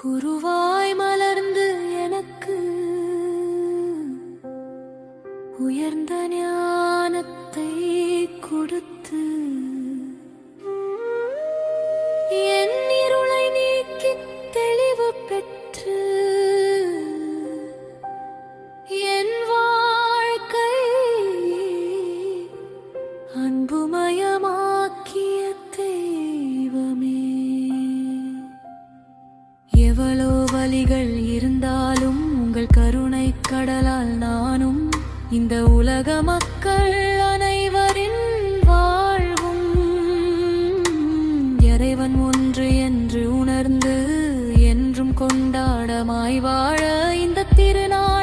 குருவாய் மலர்ந்து எனக்கு உயர்ந்த ஞானத்தை கொடுத்து என் இருளை நீக்கி தெளிவு பெற்று என் வாழ்க்கை அன்புமயமாக்கிய தெய்வமே. எவ்வளோ வலிகள் இருந்தாலும் உங்கள் கருணை கடலால் நானும் இந்த உலக மக்கள் அனைவரின் வாழ்வும் இறைவன் ஒன்று என்று உணர்ந்து என்றும் கொண்டாடமாய் வாழ இந்த திருநாள்